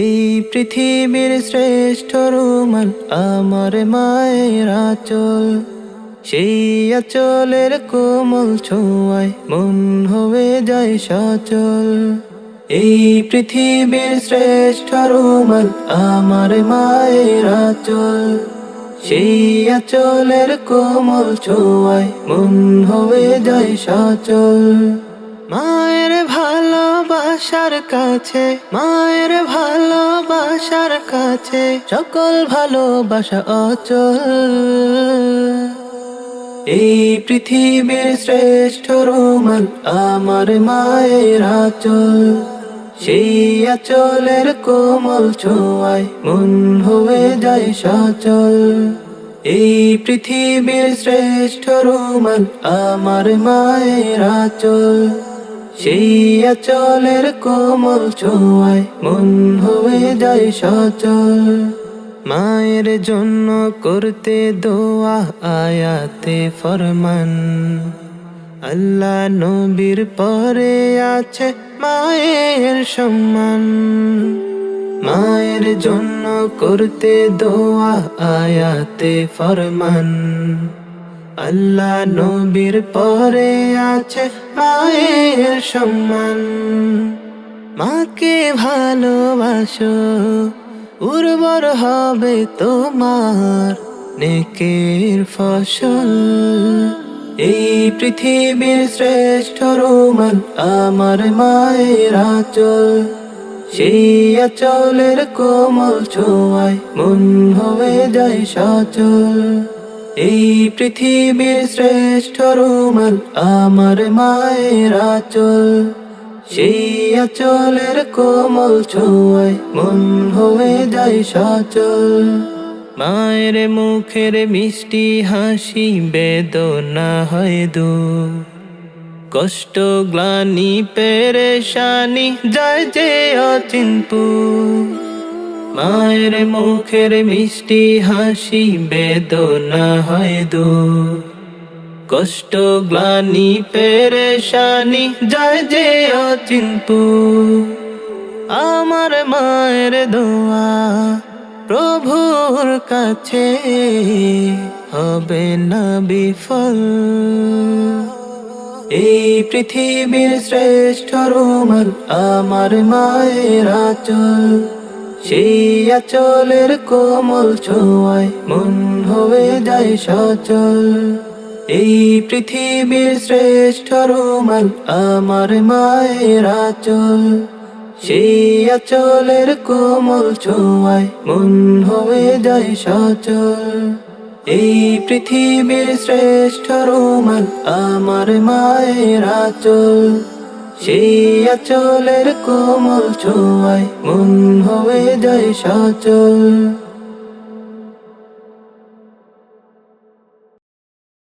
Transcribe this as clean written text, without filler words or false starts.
এই পৃথিবীর শ্রেষ্ঠ রুমাল আমার মায়ের আঁচল, সেই আঁচলের কোমল ছোঁয়ায় মন হয়ে যায় সচল। এই পৃথিবীর শ্রেষ্ঠ রুমাল আমার মায়ের আঁচল, সেই আঁচলের কোমল ছোঁয়ায় মন হয়ে যায় সচল। মায়ের ভালোবাসার কাছে, মায়ের ভালোবাসার কাছে সকল ভালোবাসা অচল। এই পৃথিবীর শ্রেষ্ঠ রুমাল আমার মায়ের আঁচল, সেই আঁচলের কোমল ছোঁয়ায় মন হয়ে যায় সচল। এই পৃথিবীর শ্রেষ্ঠ রুমাল আমার মায়ের আঁচল, সেই আঁচলের কোমল ছোঁয়ায় মন হয়ে যায় সচল। মায়ের জন্য করতে দোয়া আয়াতে ফরমান, আল্লাহ নবীর পরে আছে মায়ের সম্মান। মায়ের জন্য করতে দোয়া আয়াতে ফরমান, আল্লাহ নবীর পরে আছে মায়ের সম্মান। মাকে ভালোবাসো, উর্বর হবে তোমার নেকের ফসল। এই পৃথিবীর শ্রেষ্ঠ রুমাল আমার মায়ের আঁচল, সেই আঁচলের কোমল ছোঁয়ায় মন হয়ে যায় সচল। এই পৃথিবীর শ্রেষ্ঠ রুমাল আমার মায়ের আঁচল, সেই আঁচলের কোমল ছোঁয়ায় মন হয়ে যায় সচল। মায়ের মুখের মিষ্টি হাসি বেদনা হয় দূর, কষ্ট গ্লানি পেরেশানি যায় যে অচিনপুর। মায়ের মুখের মিষ্টি হাসি বেদনা হয় দূর, কষ্ট গ্লানি পেরেশানি যায় যে অচিনপুর। আমার মায়ের দোয়া প্রভুর কাছে হবে না বিফল। এই পৃথিবীর শ্রেষ্ঠ রুমাল আমার মায়ের আঁচল, সেই আঁচলের কোমল ছোঁয়ায় মন হয়ে যায় সচল। এই পৃথিবীর শ্রেষ্ঠ রুমাল আমার মায়ের আঁচল, সেই আঁচলের কোমল ছোঁয়ায় মন হয়ে যায় সচল। এই পৃথিবীর শ্রেষ্ঠ রুমাল আমার মায়ের আঁচল, সেই আঁচলের কোমল ছোঁয়ায় মন হয়ে যায় সচল।